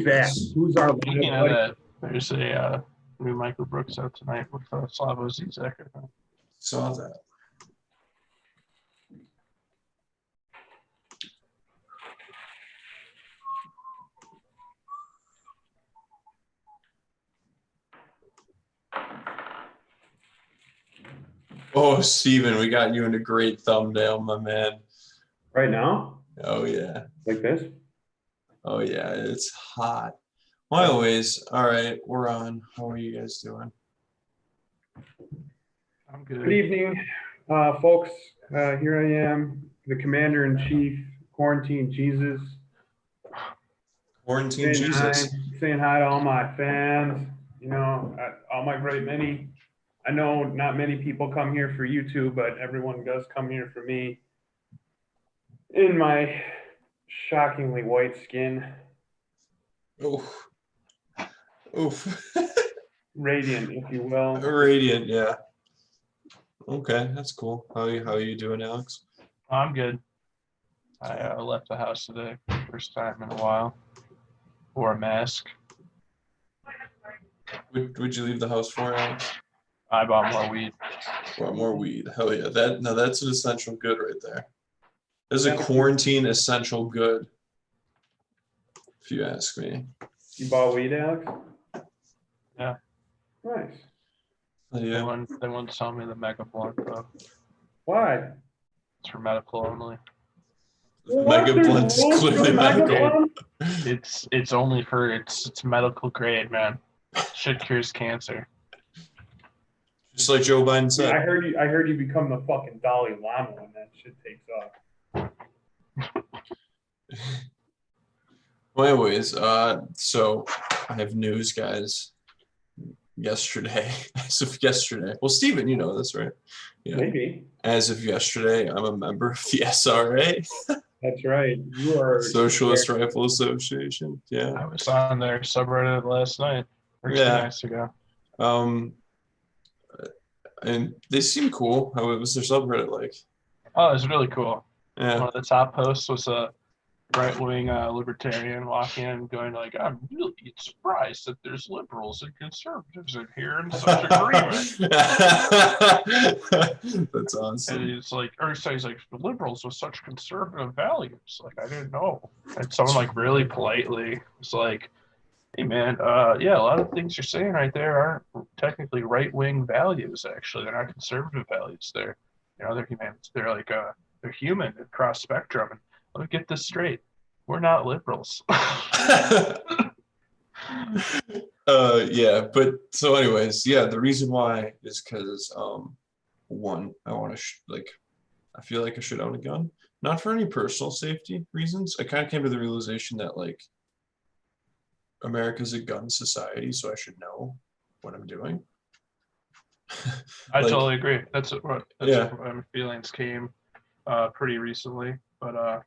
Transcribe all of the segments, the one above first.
that? Who's our Speaking live of buddy? that, there's a new Michael Brooks out tonight with Slavoj Zizek. I think. Saw that. Oh, Steven, we got you in a great thumbnail, my man. Right now? Oh, yeah. Like this? Oh, yeah. It's hot. Well, anyways, all right. We're on. How are you guys doing? I'm good. Good evening, folks. Here I am, the Commander-in-Chief, Quarantine Jesus. Quarantine Saying Jesus. saying hi to all my fans. You know, all my great many. I know not many people come here for YouTube, but everyone does come here for me. In my shockingly white skin. Oof. Oof. Radiant, if you will. Radiant, yeah. Okay, that's cool. How are you doing, Alex? I'm good. I left the house today, first time in a while. Wore a mask. Would you leave the house for, Alex? I bought more weed. Well, more weed. Hell yeah. That's an essential good right there. There's a quarantine essential good, if you ask me. You bought weed, Alex? Yeah. Nice. Yeah. They won't sell me the Mega Blunt though. Why? It's for medical only. What? Mega Blunt is There's clearly Mega medical. Blunt? It's only for it's medical grade, man. Shit cures cancer. Just like Joe Biden Yeah, said. I heard you become the fucking Dalai Lama when that shit takes off. Well, anyways, so I have news, guys. Yesterday, as of yesterday. Well, Steven, you know this, right? Yeah. Maybe. As of yesterday, I'm a member of the SRA. That's right. You are Socialist Rifle Association. Yeah. I was on their subreddit last night or 2 Yeah. nights ago. And they seem cool. How was their subreddit like? Oh, it was really cool. Yeah. One of the top posts was a right-wing libertarian walking in going like, I'm really surprised that there's liberals and conservatives in here in such agreement. That's awesome. And he's like, liberals with such conservative values. Like, I didn't know. And someone like really politely was like, hey man, yeah, a lot of things you're saying right there aren't technically right-wing values. Actually, they're not conservative values. They're human. They're like they're human across spectrum. And let me get this straight. We're not liberals. Yeah, but so anyways, yeah, the reason why is because one, I want to I feel like I should own a gun, not for any personal safety reasons. I kind of came to the realization that like America's a gun society, so I should know what I'm doing. I totally agree. That's where my feelings came pretty recently, but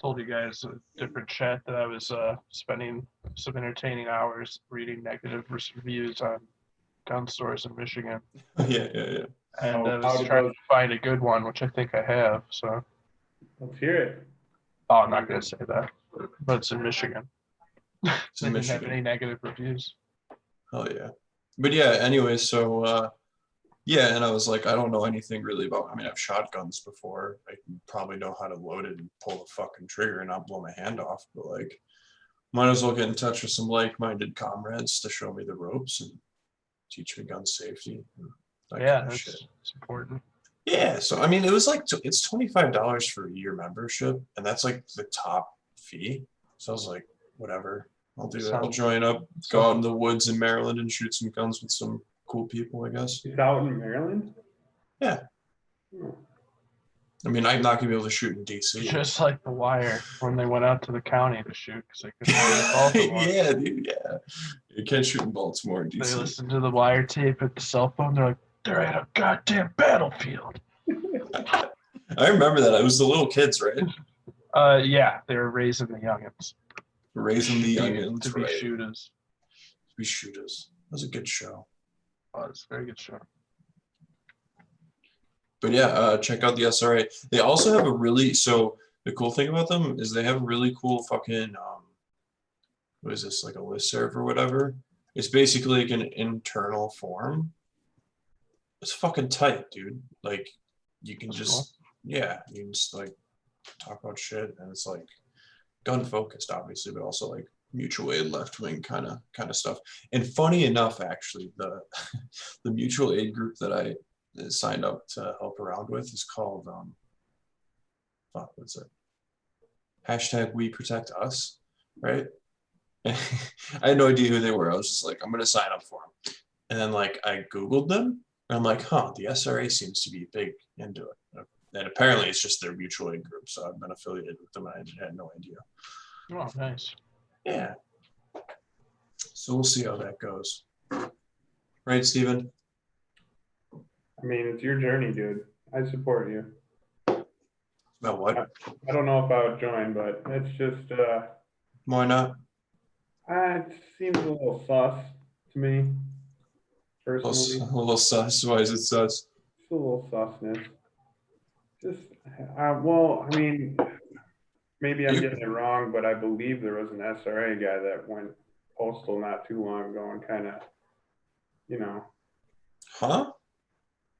told you guys a different chat that I was spending some entertaining hours reading negative reviews on gun stores in Michigan. Yeah. And I was trying to find a good one, which I think I have. So let's hear it. Oh, I'm not gonna say that, but it's in Michigan. It's in Michigan. Didn't have any negative reviews. Oh yeah, but yeah. Anyway, so yeah, and I was like, I don't know anything really about. I mean, I've shot guns before. I probably know how to load it and pull the fucking trigger and not blow my hand off. But like, might as well get in touch with some like-minded comrades to show me the ropes and teach me gun safety. Yeah, it's important. Yeah, so I mean, it was like it's $25 for a year membership, and that's like the top fee. So I was like, whatever, I'll do that. I'll join up, go out in the woods in Maryland and shoot some guns with some cool people, I guess. It's out in Maryland? Yeah. I mean, I'm not gonna be able to shoot in DC. Just like The Wire when they went out to the county to shoot because they couldn't shoot in Baltimore. Yeah, dude. Yeah, you can't shoot in Baltimore, DC. They listened to the Wire tape at the cell phone. They're like, they're at a goddamn battlefield. I remember that. It was the little kids, right? Yeah, they were raising the youngins. Raising the youngins, to be shooters. To be shooters. That was a good show. Oh, it's a very good show. But yeah, check out the SRA. They also have a really, so the cool thing about them is they have a really cool fucking what is this, like a listserv or whatever? It's basically like an internal forum. It's fucking tight, dude. Like you can That's just yeah, you can just like talk about shit, and it's like gun focused, obviously, but also like mutual aid, left wing kind of stuff. And funny enough, actually, the the mutual aid group that I signed up to help around with is called fuck, what's it? Hashtag We Protect Us, right? I had no idea who they were. I was just like, I'm gonna sign up for them, and then like I googled them, and I'm like, huh, the SRA seems to be big into it. And apparently it's just their mutual aid group, so I've been affiliated with them, and I had no idea. Oh, nice. Yeah. So we'll see how that goes. Right, Steven? I mean, it's your journey, dude. I support you. About what? I don't know if I would join, but it's just, Why not? it seems a little sus to me, personally. A little sus. Why is it sus? It's a little susness. Just, well, I mean, maybe I'm getting it wrong, but I believe there was an SRA guy that went postal not too long ago and kind of, you know, Huh?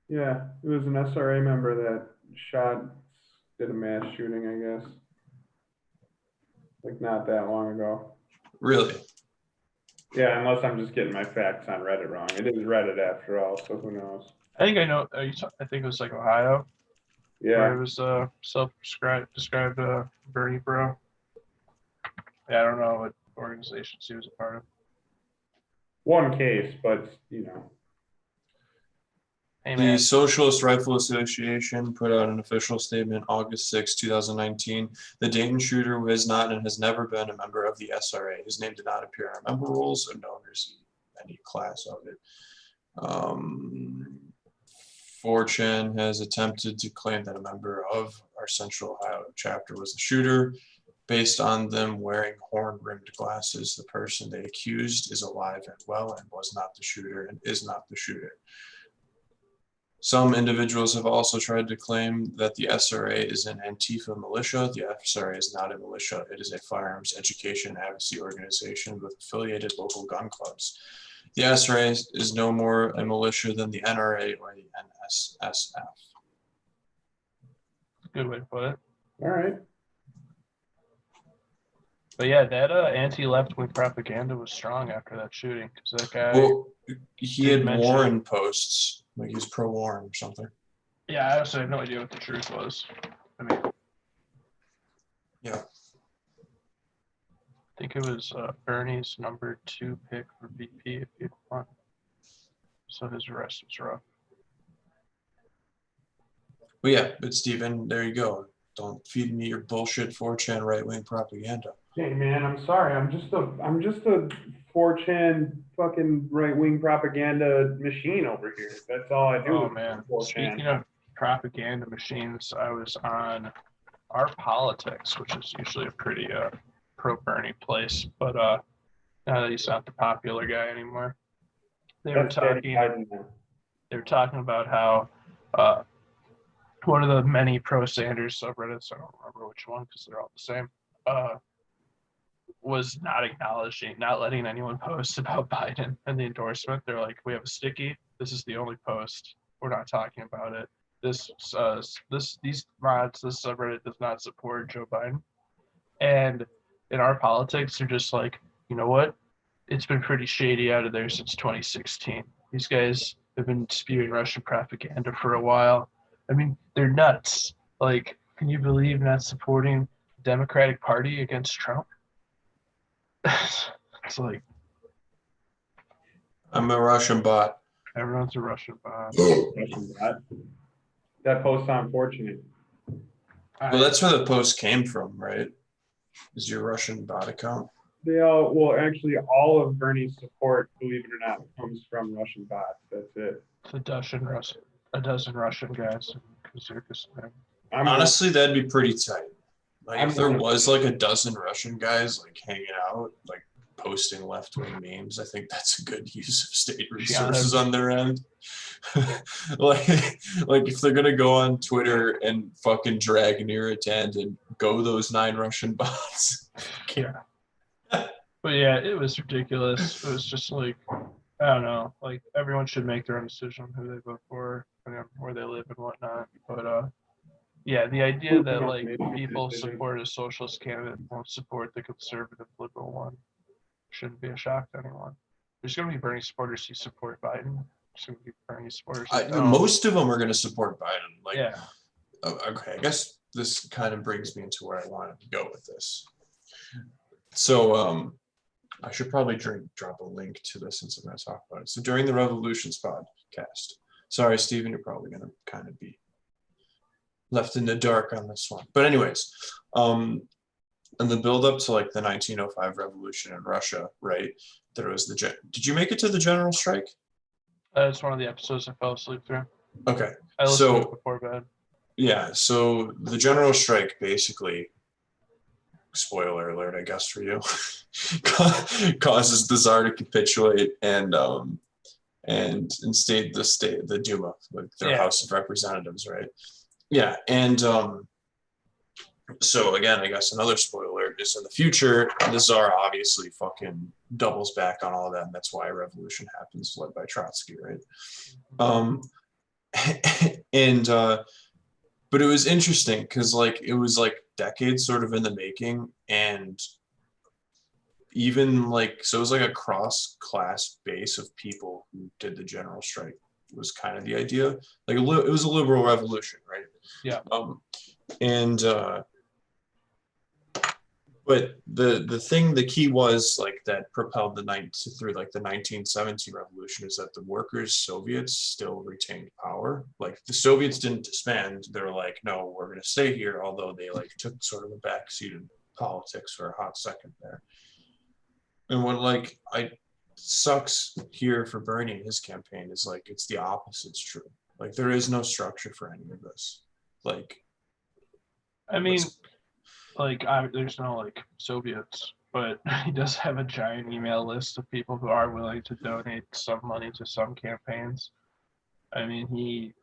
yeah, it was an SRA member that did a mass shooting, I guess. Like not that long ago. Really? Yeah, unless I'm just getting my facts on Reddit wrong. It is Reddit after all, so who knows? I think I know. I think it was like Ohio, where Yeah, it was described Bernie bro. Yeah, I don't know what organizations he was a part of. one case, but you know. Hey The man, Socialist Rifle Association put out an official statement August 6, 2019. The Dayton shooter who has not and has never been a member of the SRA. His name did not appear in our member rolls, and nor is he any class of it. 4chan has attempted to claim that a member of our Central Ohio chapter was the shooter. Based on them wearing horn-rimmed glasses, the person they accused is alive and well and was not the shooter and is not the shooter. Some individuals have also tried to claim that the SRA is an Antifa militia. The SRA is not a militia. It is a firearms education advocacy organization with affiliated local gun clubs. The SRA is no more a militia than the NRA or the NSSF. good way to put it. All right. But yeah, that anti-left wing propaganda was strong after that shooting because that guy. Well, he had mention- Warren posts, like he was pro-Warren or something. Yeah, I also had no idea what the truth was. I mean, Yeah. I think it was Bernie's number 2 pick for VP if you want. So his arrest was rough. But yeah, but Steven, there you go. Don't feed me your bullshit 4chan right-wing propaganda. Hey man, I'm sorry. I'm just a 4chan fucking right-wing propaganda machine over here. That's all I do. Oh is man, 4chan. speaking of propaganda machines, I was on Our Politics, which is usually a pretty pro-Bernie place, but now that he's not the popular guy anymore. They were That's Danny talking. Biden now. They were talking about how one of the many pro-Sanders subreddits, I don't remember which one because they're all the same, was not letting anyone post about Biden and the endorsement. They're like, we have a sticky. This is the only post. We're not talking about it. These mods, this subreddit does not support Joe Biden. And in Our Politics, they're just like, you know what? It's been pretty shady out of there since 2016. These guys have been spewing Russian propaganda for a while. I mean, they're nuts. Like, can you believe not supporting the Democratic Party against Trump? It's like I'm a Russian bot. everyone's a Russian bot. Russian bot. That post's unfortunate. Well, that's where the post came from, right? Is your Russian bot account? Actually, all of Bernie's support, believe it or not, comes from Russian bots. That's it. It's a dozen Russian guys in Kazakhstan. Honestly, that'd be pretty tight. Like I'm if there one of was like a dozen Russian guys like hanging out, like posting left-wing memes, I think that's a good use of state resources on their end. like if they're gonna go on Twitter and fucking drag Neera Tanden, go those 9 Russian bots. Yeah. But yeah, it was ridiculous. It was just like, I don't know, like everyone should make their own decision who they vote for, where they live and whatnot. But yeah, the idea that like Make a people decision. support a socialist candidate and won't support the conservative liberal one shouldn't be a shock to anyone. There's going to be Bernie supporters who support Biden. There's going to be Bernie supporters who don't. Most of them are going to support Biden. Like, Yeah. Okay, I guess this kind of brings me into where I wanted to go with this. So, I should probably drop a link to this since I'm going to talk about it. So during the Revolutions podcast, sorry, Stephen, you're probably going to kind of be left in the dark on this one. But anyways, in the build up to like the 1905 revolution in Russia, right? There was did you make it to the general strike? It's one of the episodes I fell asleep through. Okay. I listened to it before bed. Yeah, so the general strike basically, spoiler alert, I guess for you, causes the Tsar to capitulate and instate the Duma, like their House of Representatives, right? Yeah, and so again, I guess another spoiler alert is in the future, the Tsar obviously fucking doubles back on all that, and that's why a revolution happens, led by Trotsky, right? And but it was interesting because like it was like decades sort of in the making, and even like so it was like a cross class base of people who did the general strike was kind of the idea. Like it was a liberal revolution, right? Yeah. And but the key was like that propelled through like the 1917 revolution is that the workers Soviets still retained power. Like the Soviets didn't disband. They were like, no, we're going to stay here. Although they like took sort of a backseat in politics for a hot second there. And what like sucks here for Bernie and his campaign is like it's the opposite's true. Like there is no structure for any of this. Like, I mean, like there's no like Soviets, but he does have a giant email list of people who are willing to donate some money to some campaigns. I mean,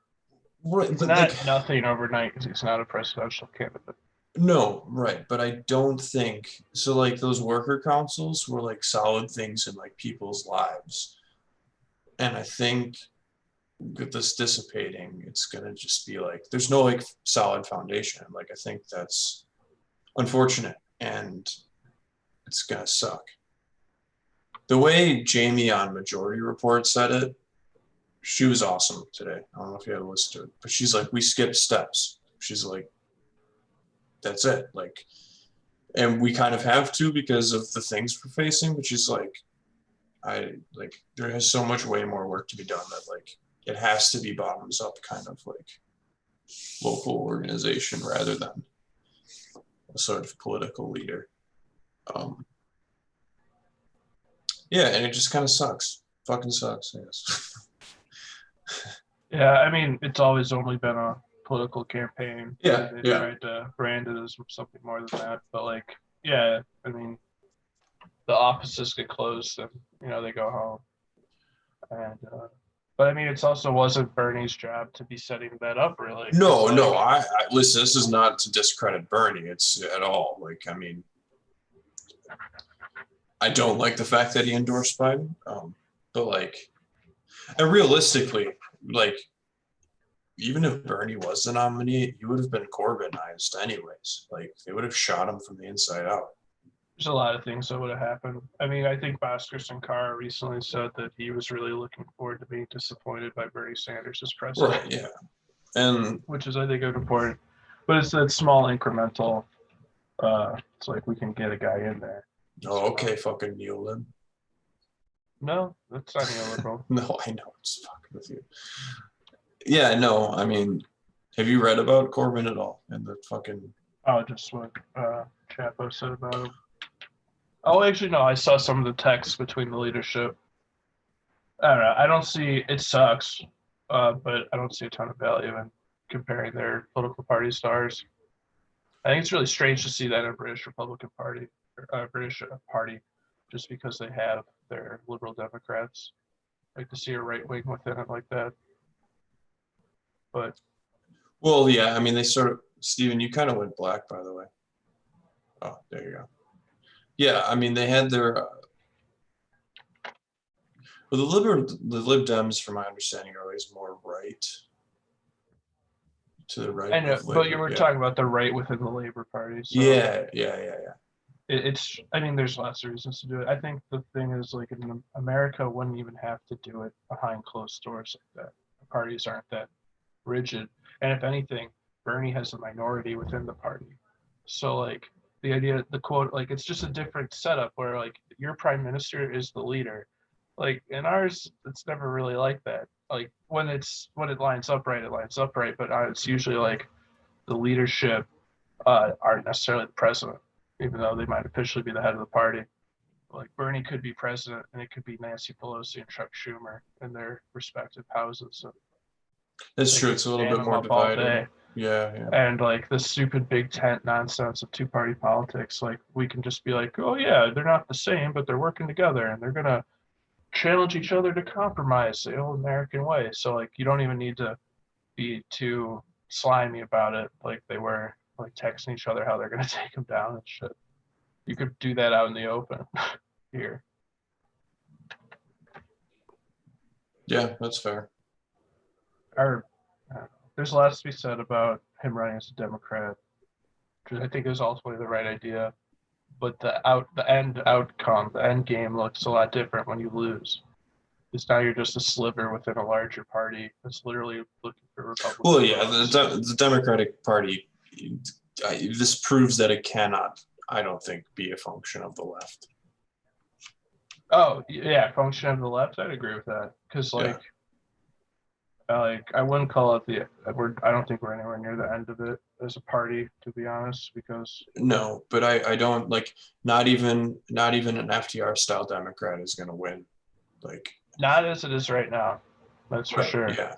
it's not like, nothing overnight because he's not a presidential candidate. No, right, but I don't think so. Like those worker councils were like solid things in like people's lives, and I think with this dissipating, it's gonna just be like there's no like solid foundation. Like I think that's unfortunate, and it's gonna suck. The way Jamie on Majority Report said it, she was awesome today. I don't know if you had to listen to it, but she's like, we skipped steps. She's like, that's it. Like, and we kind of have to because of the things we're facing, which is like, there has so much way more work to be done that like it has to be bottoms up kind of like local organization rather than a sort of political leader. Yeah, and it just kind of sucks. Fucking sucks, I guess. Yeah, I mean, it's always only been a political campaign. Yeah, they tried to brand it as something more than that, but like, yeah, I mean, the offices get closed and they go home, and but I mean, it's also wasn't Bernie's job to be setting that up, really. No, I listen. This is not to discredit Bernie. It's at all. Like, I mean, I don't like the fact that he endorsed Biden, but like, and realistically, like, even if Bernie was the nominee, he would have been Corbynized anyways. Like, they would have shot him from the inside out. There's a lot of things that would have happened. I mean, I think Bhaskar Sankara recently said that he was really looking forward to being disappointed by Bernie Sanders as president. Right, yeah. And which is, I think, important. But it's that small incremental, it's like we can get a guy in there. Oh, okay, fucking neolib. No, that's not neoliberal. No, I know, I'm just fucking with you. Yeah, no, I mean, have you read about Corbyn at all? And the fucking... Oh, just what Chapo said about him. Oh, actually, no, I saw some of the texts between the leadership. I don't know. I don't see, it sucks, but I don't see a ton of value in comparing their political parties to ours. I think it's really strange to see that in a British Republican Party, British party, just because they have their Liberal Democrats. Like to see a right wing within it like that. But well, yeah, I mean, they sort of, Stephen, you kind of went black, by the way. Oh, there you go. Yeah, I mean, they had their well, the Lib Dems, from my understanding, are always more right, to the right I know, of but you Labor. were Yeah, talking about the right within the Labor Party. So yeah. it's, I mean, there's lots of reasons to do it. I think the thing is, like, in America wouldn't even have to do it behind closed doors like that. The parties aren't that rigid. And if anything, Bernie has a minority within the party. So, like, the idea, the quote, like, it's just a different setup where, like, your prime minister is the leader. Like, in ours, it's never really like that. Like, when it lines up right, it lines up right. But it's usually like the leadership aren't necessarily the president, even though they might officially be the head of the party. Like, Bernie could be president, and it could be Nancy Pelosi and Chuck Schumer in their respective houses. So That's they true. could It's a little stand bit them more up all divided. day. Yeah. And, like, the stupid big tent nonsense of two-party politics, like, we can just be like, oh yeah, they're not the same, but they're working together and they're gonna challenge each other to compromise the old American way. So, like, you don't even need to be too slimy about it, like they were, like, texting each other how they're gonna take them down and shit. You could do that out in the open here. Yeah, that's fair. Or, there's lots to be said about him running as a Democrat. I think it was ultimately the right idea, but the end outcome, the end game looks a lot different when you lose. Because now you're just a sliver within a larger party that's literally looking for Republican Well, yeah, votes. the Democratic Party, this proves that it cannot, I don't think, be a function of the left. Oh yeah, function of the left. I'd agree with that because, like, I wouldn't call it I don't think we're anywhere near the end of it as a party, to be honest. Because No, but I don't like, not even an FDR style Democrat is going to win. Like, not as it is right now, that's for right, sure. yeah.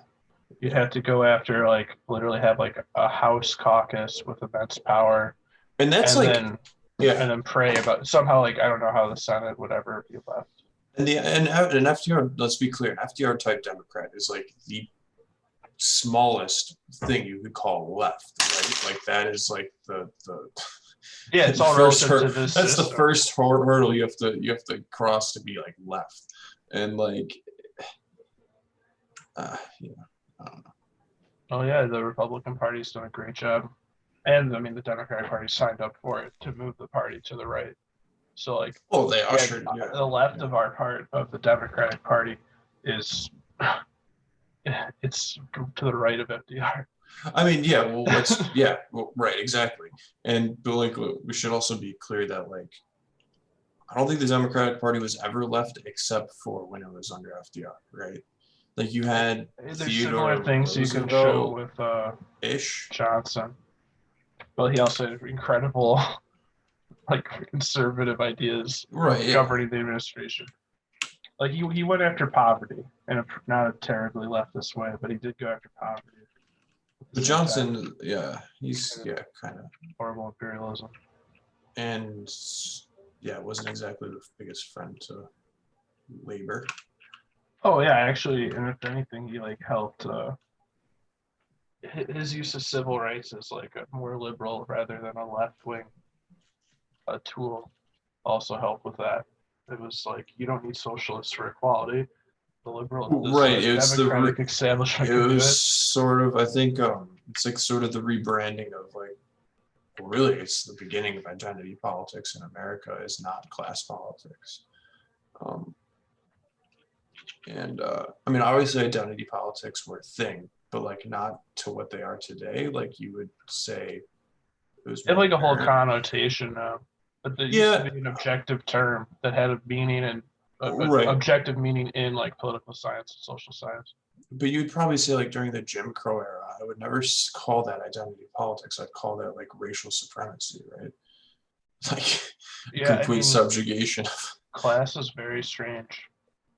You'd have to go after, like, literally have like a House caucus with immense power, And that's and like, then yeah. and then pray about somehow, like, I don't know how the Senate would ever be left. And an FDR, let's be clear, an FDR type Democrat is like the smallest thing you could call left, right? Like, that is like the Yeah, it's all first relative to this that's system. the first hurdle you have to cross to be like left. And like, I don't know. Oh yeah, the Republican Party's done a great job, and I mean the Democratic Party signed up for it to move the party to the right. So, like, Oh, they ushered, the left of our part of the Democratic Party is it's to the right of FDR. I mean, yeah, well, right, exactly. But like, we should also be clear that, like, I don't think the Democratic Party was ever left except for when it was under FDR, right? Like, you had There's Theodore similar things you can show with ish. Johnson, but he also had incredible, like, conservative ideas Right, yeah. governing the administration. Like, he went after poverty, and not a terribly leftist way, but he did go after poverty. But Johnson, he's kind of horrible imperialism. And yeah, wasn't exactly the biggest friend to labor. Oh yeah, actually, and if anything, he, like, helped. His use of civil rights as, like, a more liberal rather than a left wing tool also helped with that. It was like, you don't need socialists for equality. The liberal, right? It was Democratic establishment. It was sort of, I think, it's like sort of the rebranding of, like, well, really, it's the beginning of identity politics in America is not class politics. I mean, obviously, identity politics were a thing, but, like, not to what they are today. Like, you would say it was. It had, like, a whole connotation now. But there used to be an objective term that had a meaning, and objective meaning in, like, political science and social science. But you'd probably say, like, during the Jim Crow era, I would never call that identity politics. I'd call that, like, racial supremacy, right? Like, complete subjugation. Class is very strange,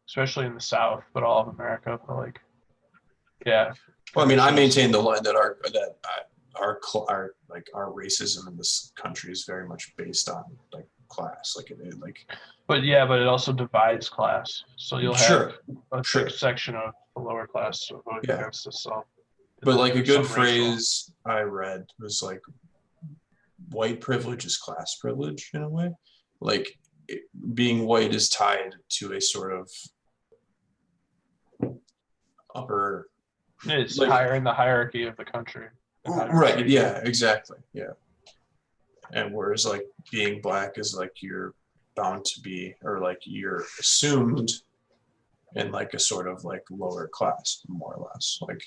especially in the South, but all of America. But, like, yeah. Well, I mean, I maintain the line that our racism in this country is very much based on, like, class, like, it like. But yeah, but it also divides class. So you'll have a big section of the lower class voting against itself. But, like, a good phrase I read was, like, white privilege is class privilege in a way. like being white is tied to a sort of upper, It's like, higher in the hierarchy of the country. and how you're right, treated. yeah, exactly, yeah. And whereas like being black is like you're bound to be, or like you're assumed in like a sort of like lower class, more or less. Like,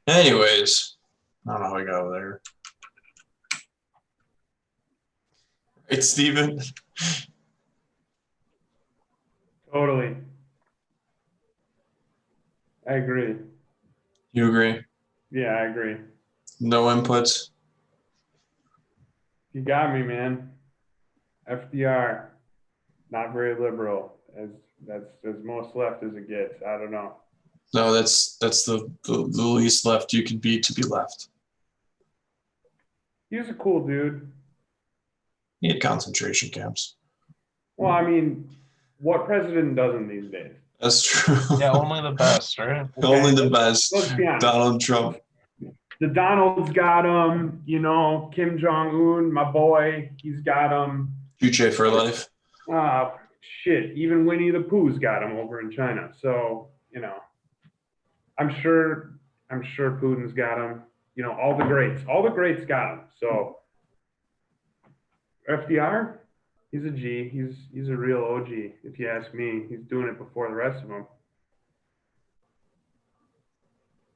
anyways, I don't know how we got over there. It's Steven. Totally. I agree. You agree? Yeah, I agree. No inputs. You got me, man. FDR, not very liberal, that's as most left as it gets. I don't know. No, that's the least left you can be to be left. He was a cool dude. He had concentration camps. Well, I mean, what president doesn't these days? That's true. Yeah, only the best, right? Only the best. Let's be honest. Donald Trump. The Donald's got him, you know, Kim Jong-un, my boy, he's got him. Juche for life. Shit, even Winnie the Pooh's got him over in China. So, you know, I'm sure Putin's got him. You know, all the greats got him. So FDR, he's a G. He's a real OG, if you ask me. He's doing it before the rest of them.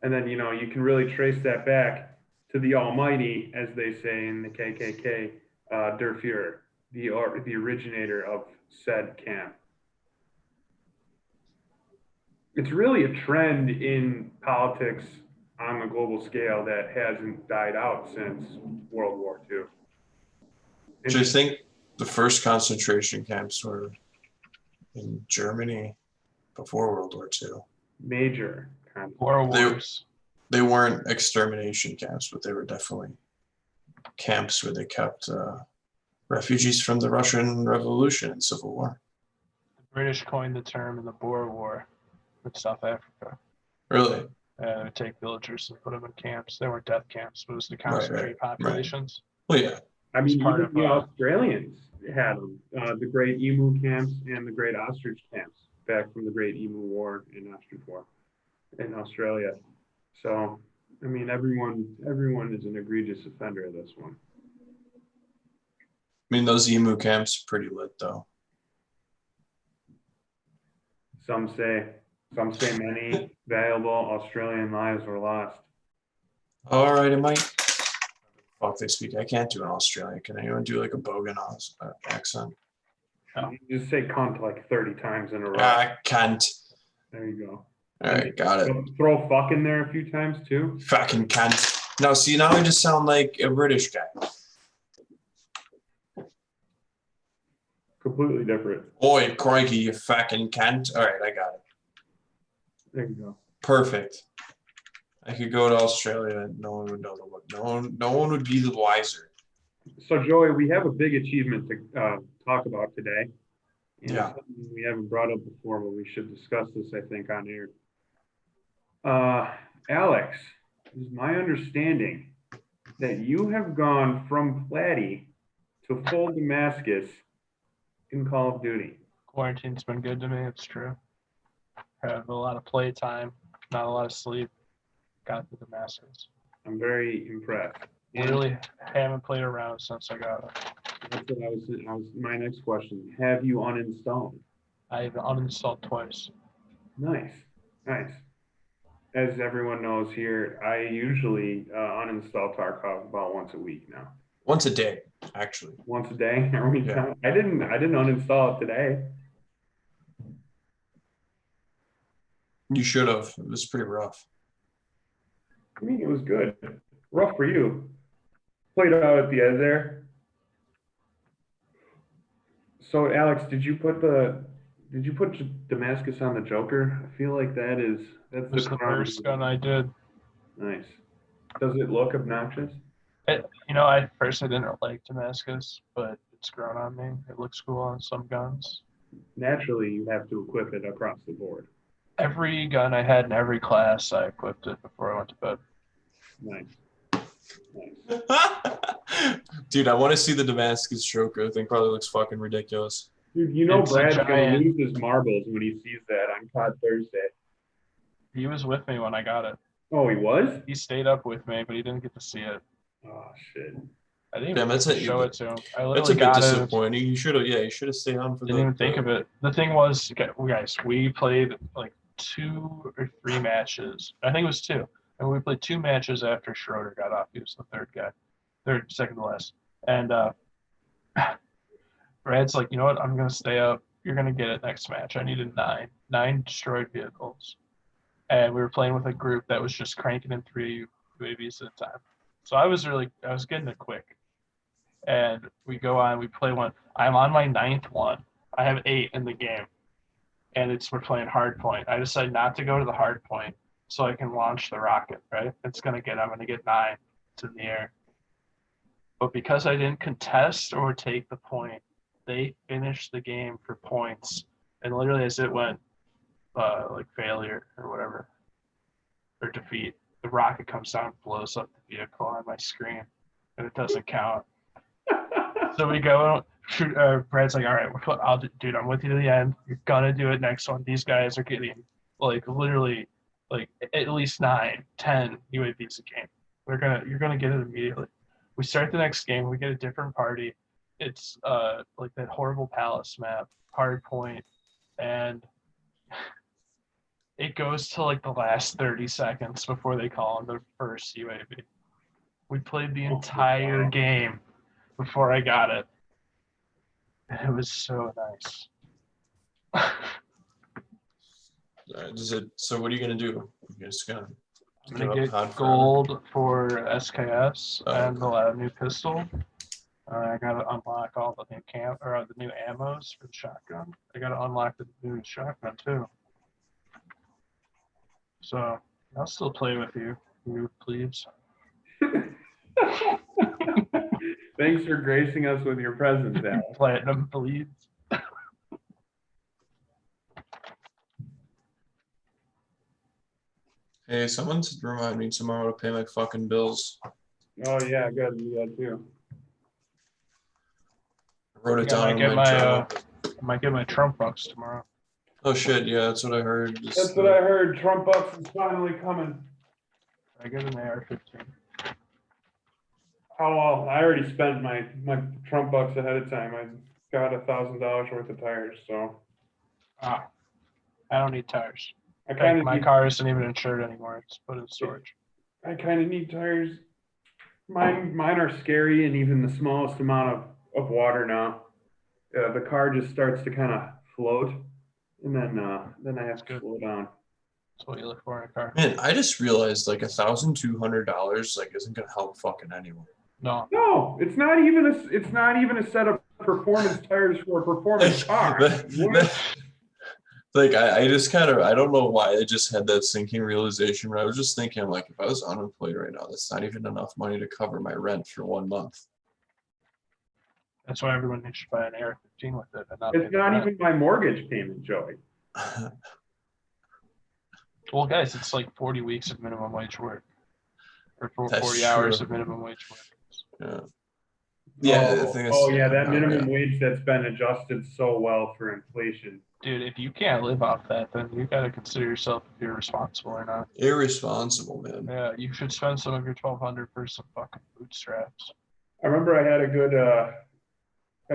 And then, you know, you can really trace that back to the almighty, as they say in the KKK, Der Fuhrer, the originator of said camp. It's really a trend in politics on a global scale that hasn't died out since World War II. Which I think the first concentration camps were in Germany before World War II. Major kind of. War wars. They weren't extermination camps, but they were definitely camps where they kept refugees from the Russian Revolution and Civil War. The British coined the term in the Boer War with South Africa. Really? They would take villagers and put them in camps. They weren't death camps, but it was to concentrate populations. Well, yeah. I mean, It's part even of, the Australians had them, the Great Emu camps and the Great Ostrich camps back from the Great Emu War and Ostrich War in Australia. So, I mean, everyone is an egregious offender of this one. I mean, those emu camps are pretty lit, though. Some say many valuable Australian lives were lost. All right, it might. Fuck, they speak. I can't do an Australian. Can anyone do like a Bogan accent? You just say cunt like 30 times in a row. I can't. There you go. All right, got it. Throw fuck in there a few times too. Fucking can't. No, see, now I just sound like a British guy. Completely different. Oi, crikey, you fucking can't. All right, I got it. There you go. Perfect. I could go to Australia and no one would know the what. No one would be the wiser. So Joey, we have a big achievement to talk about today. And Yeah. something we haven't brought up before, but we should discuss this, I think, on air. Alex, it is my understanding that you have gone from Platy to full Damascus in Call of Duty. Quarantine's been good to me. It's true. Have a lot of play time, not a lot of sleep. Got the Damascus. I'm very impressed. And Really haven't played around since I got it. that's what I was my next question. Have you uninstalled? I've uninstalled twice. Nice. As everyone knows here, I usually uninstall Tarkov about once a week now. Once a day, actually. Once a day? Are we Yeah. done? I didn't uninstall it today. You should have. It was pretty rough. I mean, it was good. Rough for you. Played out at the end there. So, Alex, did you put Damascus on the Joker? I feel like that's It's the crown. first gun I did. Nice. Does it look obnoxious? I personally didn't like Damascus, but it's grown on me. It looks cool on some guns. Naturally, you have to equip it across the board. Every gun I had in every class, I equipped it before I went to bed. Nice. Dude, I want to see the Damascus Stroker. I think probably looks fucking ridiculous. Dude, you know It's a Brad's gonna giant- lose his marbles when he sees that on COD Thursday. He was with me when I got it. Oh, he was? He stayed up with me, but he didn't get to see it. Oh shit. I didn't Damn, even that's get to a- show it to him. I That's a literally bit got it. disappointing. You should have, yeah, you should have stayed on for Didn't the. even think of it. The thing was, guys, we played like 2 or 3 matches. I think it was 2. And we played 2 matches after Schroeder got off. He was the third guy, second to last. And Brad's like, you know what? I'm gonna stay up. You're gonna get it next match. I needed 9 destroyed vehicles, and we were playing with a group that was just cranking in 3 UAVs at a time. So I was getting it quick. And we go on, we play one. I'm on my 9th one. I have 8 in the game, and we're playing hard point. I decide not to go to the hard point so I can launch the rocket. Right? I'm gonna get 9 to the air. But because I didn't contest or take the point, they finished the game for points. And literally, as it went, like failure or whatever, or defeat, the rocket comes down, blows up the vehicle on my screen, and it doesn't count. So we go, Brad's like, all right, dude, I'm with you to the end. You're gonna do it next one. These guys are getting like literally like at least 9, 10 UAVs a game. You're gonna get it immediately. We start the next game, we get a different party. It's like that horrible palace map, hard point, and it goes to like the last 30 seconds before they call on the first UAV. We played the entire game before I got it. And it was so nice. So what are you gonna do? You're just gonna I'm give gonna up get COD forever? gold for SKS Oh, and the new pistol. I gotta unlock all the new ammos for the shotgun. I gotta unlock the new shotgun too. So I'll still play with you plebes. Thanks for gracing us with your presence, Al. Platinum plebes. Hey, someone's remind me tomorrow to pay my fucking bills. Oh yeah, good. You got too. I wrote it Yeah, I down might in my journal. I might get my Trump bucks tomorrow. Oh shit, yeah, that's what I heard. That's what I heard. Trump Bucks is finally coming. I get an AR-15. Oh well, I already spent my Trump Bucks ahead of time. I got $1,000 worth of tires, so I don't need tires. I kind of My car isn't even insured anymore. It's put in storage. I kind of need tires. Mine are scary, and even the smallest amount of water now, the car just starts to kind of float, and then I have to good. slow down. That's what you look for in a car. Man, I just realized like $1,200 like isn't gonna help fucking anyone. No. No, it's not even a set of performance tires for a performance car. Like I just kind of I don't know why I just had that sinking realization, but I was just thinking like if I was unemployed right now, that's not even enough money to cover my rent for 1 month. That's why everyone should buy an AR-15 with it. And It's not even my mortgage payment, Joey. Well, guys, it's like 40 weeks of minimum wage work, or That's 40 hours true. of minimum wage work. Yeah. Yeah, Oh, the thing is, yeah, that minimum yeah. wage that's been adjusted so well for inflation. Dude, if you can't live off that, then you got to consider yourself if you're responsible or not. Irresponsible, man. Yeah, you should spend some of your $1,200 for some fucking bootstraps. I remember I had a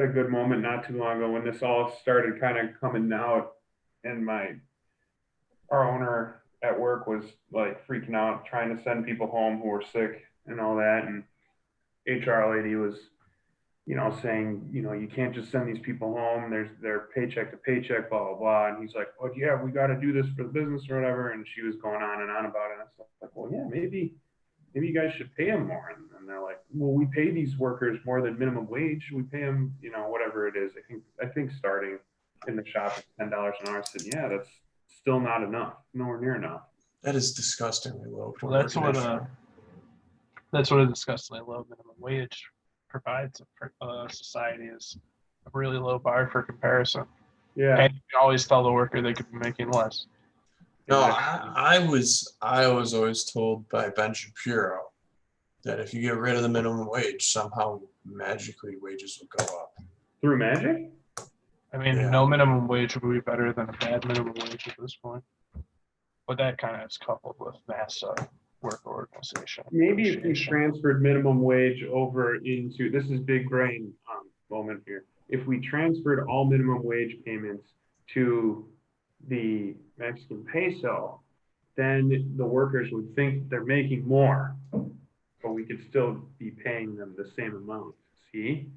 good moment not too long ago when this all started kind of coming out, and our owner at work was like freaking out, trying to send people home who were sick and all that, and HR lady was, saying, you can't just send these people home. They're paycheck to paycheck, blah, blah, blah. And he's like, oh yeah, we got to do this for the business or whatever. And she was going on and on about it. And I was like, well, yeah, maybe you guys should pay them more. And they're like, well, we pay these workers more than minimum wage. We pay them, whatever it is. I think starting in the shop at $10 an hour. I said, yeah, that's still not enough. Nowhere near enough. That is disgustingly low. Well, that's what a disgustingly low minimum wage provides a society is a really low bar for comparison. Yeah. And you can always tell the worker they could be making less. No, I was always told by Ben Shapiro that if you get rid of the minimum wage, somehow magically wages will go up. Through magic? I mean, Yeah. no minimum wage would be better than a bad minimum wage at this point. But that kind of is coupled with mass work organization. Maybe if we appreciation. transferred minimum wage over into, this is big brain moment here. If we transferred all minimum wage payments to the Mexican peso, then the workers would think they're making more, but we could still be paying them the same amount. See?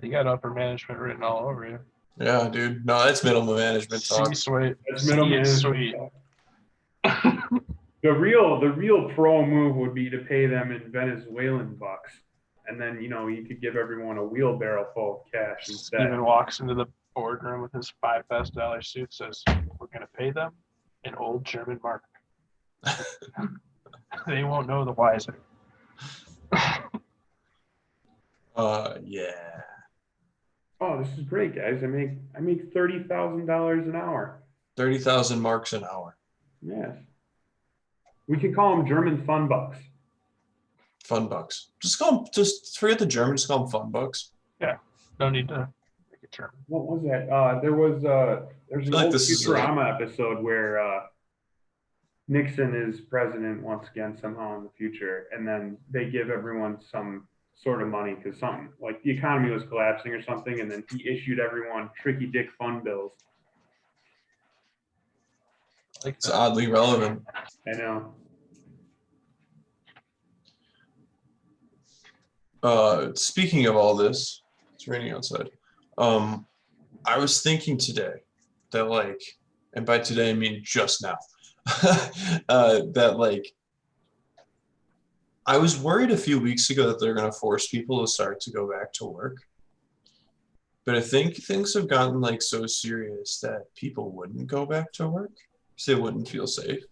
You got upper management written all over you. Yeah, dude. No, that's minimum management talk. C-suite. That's minimum C-suite. management. The real pro move would be to pay them in Venezuelan bucks. And then, you could give everyone a wheelbarrow full of cash instead. Steven walks into the boardroom with his $5,000 suit, says, we're going to pay them in old German mark. They won't know the wiser. Yeah. Oh, this is great, guys. I make $30,000 an hour. 30,000 marks an hour. Yes. We can call them German fun bucks. Fun bucks. Just forget the German, just call them fun bucks. No need to make it German. What was that? There's an like old this is Futurama episode where Nixon is president once again somehow in the future, and then they give everyone some sort of money because something like the economy was collapsing or something, and then he issued everyone tricky dick fun bills. Like It's oddly relevant. I know. Speaking of all this, it's raining outside. I was thinking today that and by today I mean just now, that I was worried a few weeks ago that they're going to force people to start to go back to work. But I think things have gotten so serious that people wouldn't go back to work because they wouldn't feel safe.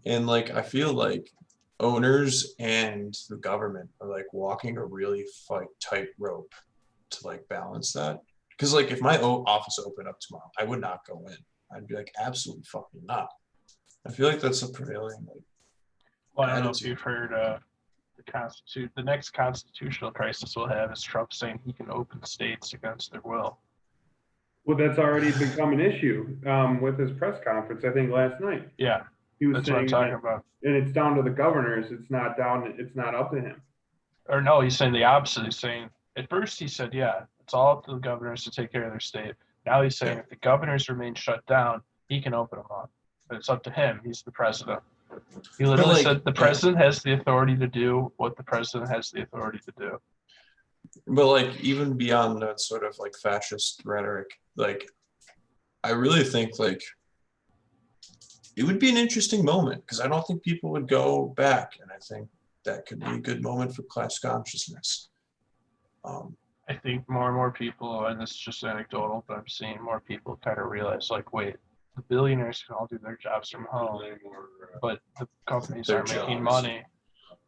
And I feel like owners and the government are walking a really tight rope to balance that. Because if my office opened up tomorrow, I would not go in. I'd be absolutely fucking not. I feel like that's a prevailing Well, I don't know if attitude. you've heard the next constitutional crisis we'll have is Trump saying he can open states against their will. Well, that's already become an issue with his press conference, I think, last night. Yeah, He was that's what I'm saying talking that, about. and it's down to the governors. It's not up to him. Or no, he's saying the opposite. He's saying, at first he said, yeah, it's all up to the governors to take care of their state. Now he's saying if the governors remain shut down, he can open them up. But it's up to him. He's the president. He literally said the president has the authority to do what the president has the authority to do. But even beyond that sort of fascist rhetoric, I really think it would be an interesting moment because I don't think people would go back, and I think that could be a good moment for class consciousness. I think more and more people, and this is just anecdotal, but I'm seeing more people kind of realize wait, the billionaires can all do their jobs from home, but the companies Their aren't making jobs. money.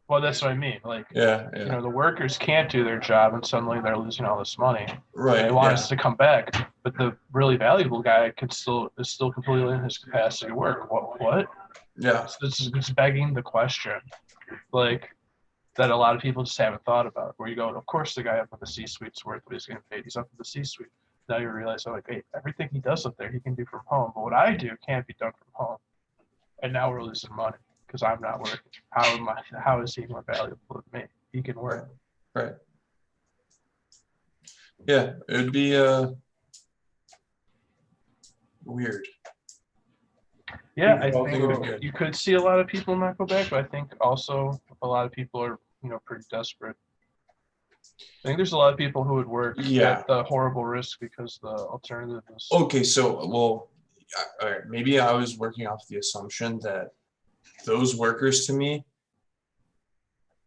Well, that's what I mean. Yeah. The workers can't do their job, and suddenly they're losing all this money. Right. They want us to come back, but the really valuable guy is still completely in his capacity to work. What? Yeah. This is begging the question, that a lot of people just haven't thought about. Where you go, of course, the guy up in the C-suite's worth what he's getting paid. He's up in the C-suite. Now you realize, hey, everything he does up there, he can do from home. But what I do can't be done from home. And now we're losing money because I'm not working. How is he more valuable than me? He can work. Right. Yeah, it would be weird. Yeah, I I think think it would be good. you could see a lot of people not go back, but I think also a lot of people are, pretty desperate. I think there's a lot of people who would work Yeah. at the horrible risk because the alternative is. Okay, so all right, maybe I was working off the assumption that those workers to me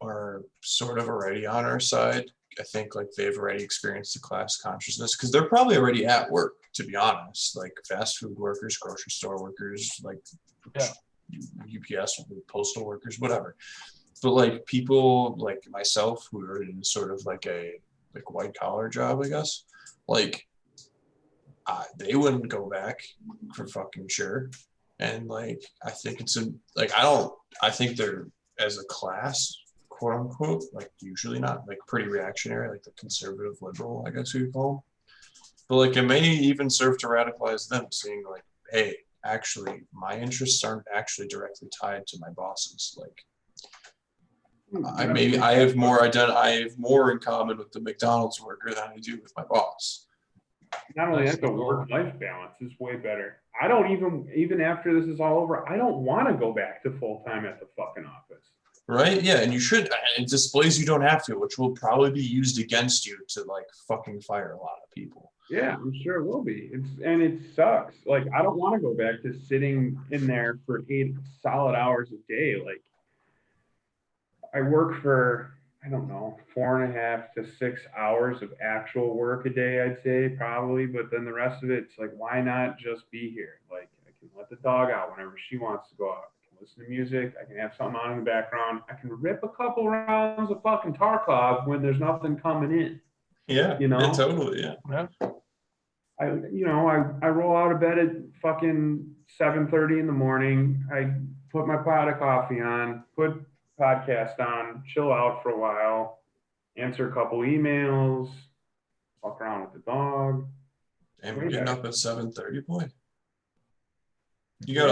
are sort of already on our side. I think they've already experienced the class consciousness because they're probably already at work, to be honest, fast food workers, grocery store workers, UPS, postal workers, whatever. But people like myself who are in sort of a white collar job, I guess, they wouldn't go back for fucking sure. And I think it's I think they're as a class quote unquote, like usually not, like pretty reactionary, like the conservative liberal, I guess you'd call them. But like it may even serve to radicalize them, saying like, hey, actually, my interests aren't actually directly tied to my boss's. Like, I have more in common with the McDonald's worker than I do with my boss. Not only that, the work-life balance is way better. I don't even after this is all over, I don't want to go back to full-time at the fucking office. Right? Yeah, and you should. It displays you don't have to, which will probably be used against you to like fucking fire a lot of people. Yeah, I'm sure it will be. It sucks. Like, I don't want to go back to sitting in there for 8 solid hours a day. Like, I work for, I don't know, 4.5 to 6 hours of actual work a day, I'd say probably. But then the rest of it, it's like, why not just be here? Like, I can let the dog out whenever she wants to go out. I can listen to music. I can have something on in the background. I can rip a couple rounds of fucking Tarkov when there's nothing coming in. Yeah, You know? yeah, totally, yeah. I roll out of bed at fucking 7:30 in the morning. I put my pot of coffee on, put podcast on, chill out for a while, answer a couple emails, walk around with the dog. And we're getting up at 7:30, boy. You Yeah.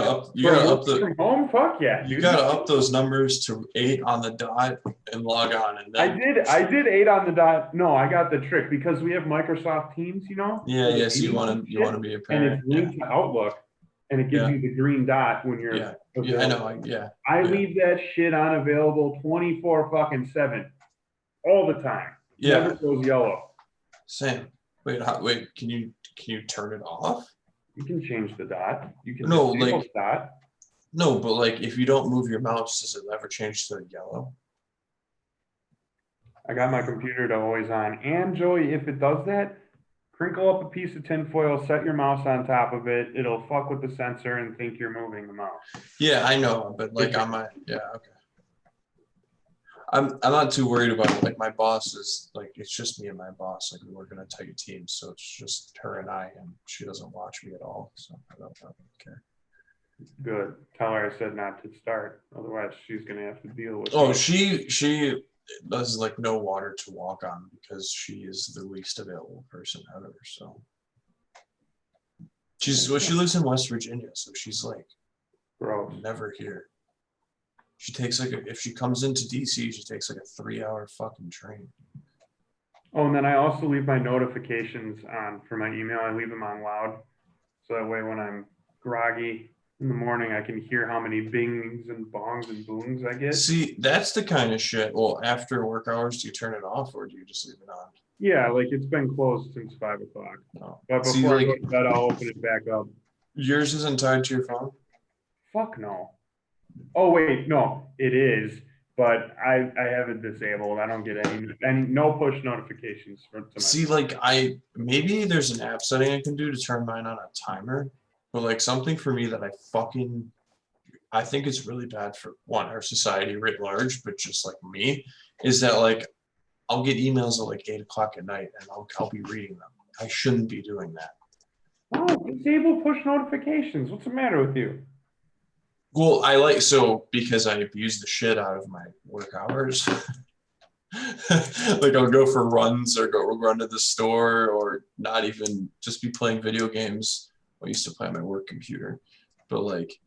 gotta up from home. Fuck yeah, you dude. gotta up those numbers to 8 on the dot and log on. And then I did 8 on the dot. No, I got the trick because we have Microsoft Teams, you know. Yeah. So you want to be a and parent. it's linked to Outlook, and it gives you the green dot when you're. Yeah, I know. I leave that shit unavailable 24/7, all the time. Yeah. Never goes yellow. Same. Wait. Can you turn it off? You can change the dot. You can No, disable like dot. no, but like if you don't move your mouse, does it ever change to yellow? I got my computer to always on. And Joey, if it does that, crinkle up a piece of tinfoil, set your mouse on top of it. It'll fuck with the sensor and think you're moving the mouse. Yeah, I know, but like on my okay. I'm not too worried about it. Like my boss is like it's just me and my boss. Like we work in a tight team, so it's just her and I, and she doesn't watch me at all. So I don't care. Good. Tell her I said not to start. Otherwise, she's gonna have to deal with. Oh, she does like no water to walk on because she is the least available person ever. So she lives in West Virginia, so she's like Gross. never here. She takes like if she comes into DC, she takes like a 3-hour fucking train. Oh, and then I also leave my notifications on for my email. I leave them on loud, so that way when I'm groggy in the morning, I can hear how many bings and bongs and boons I get. See, that's the kind of shit. Well, after work hours, do you turn it off or do you just leave it on? Yeah, like it's been closed since 5 o'clock. No. But See, before I like- go to bed, I'll open it back up. Yours isn't tied to your phone? Fuck no. Oh wait, no, it is, but I have it disabled. I don't get any no push notifications to my. See, like maybe there's an app setting I can do to turn mine on a timer, but like something for me that I think it's really bad for our society writ large, but just like me, is that like I'll get emails at like 8 o'clock at night and I'll be reading them. I shouldn't be doing that. Oh, disable push notifications. What's the matter with you? Well, because I abuse the shit out of my work hours. Like I'll go for runs or run to the store or not even just be playing video games. I used to play on my work computer, but like,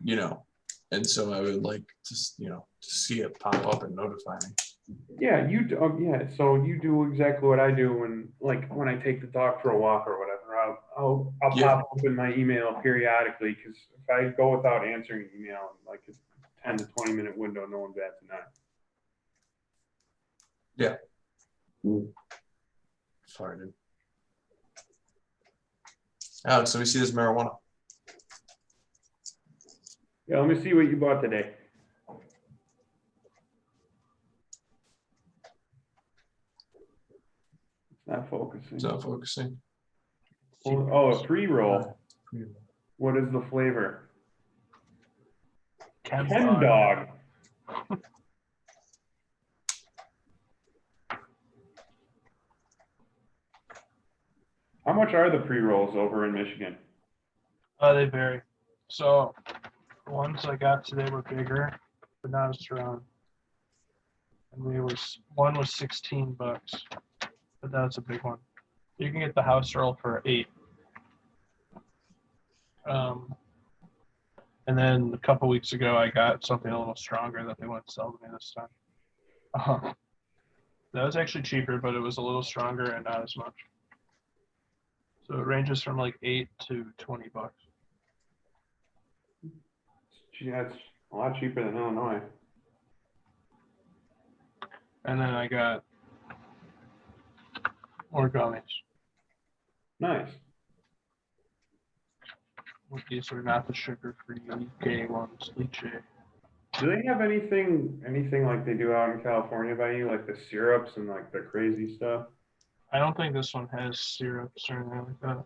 and so I would like to see it pop up and notify me. Yeah, you do. Yeah, so you do exactly what I do when I take the dog for a walk or whatever. I'll pop open my email periodically because if I go without answering email, like a 10 to 20-minute window, no one bats an eye. Yeah. Sorry, dude. Alex, let me see this marijuana. Yeah, let me see what you bought today. It's not focusing. It's not focusing. Oh, a pre-roll. What is the flavor? Ken dog. How much are the pre-rolls over in Michigan? They vary. So the ones I got today were bigger, but not as strong. and one was $16, but that's a big one. You can get the house roll for 8. And then a couple weeks ago, I got something a little stronger that they wouldn't sell to me this time. That was actually cheaper, but it was a little stronger and not as much. So it ranges from like 8 to $20. Gee, that's a lot cheaper than Illinois. And then I got more gummies. Nice. These are not the sugar-free gay ones, lychee. Do they have anything like they do out in California by you, like the syrups and like the crazy stuff? I don't think this one has syrups or anything like that.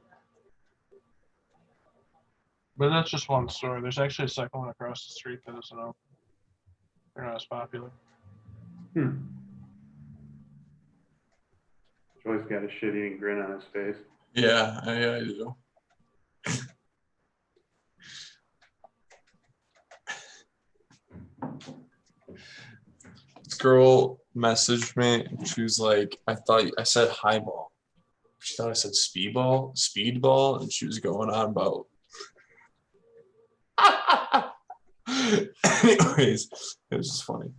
But that's just one store. There's actually a second one across the street that isn't open. They're not as popular. Joey's got a shit-eating grin on his face. Yeah, I do. This girl messaged me and she was like, I thought I said highball. She thought I said speedball, and she was going on about. Anyways, it was just funny.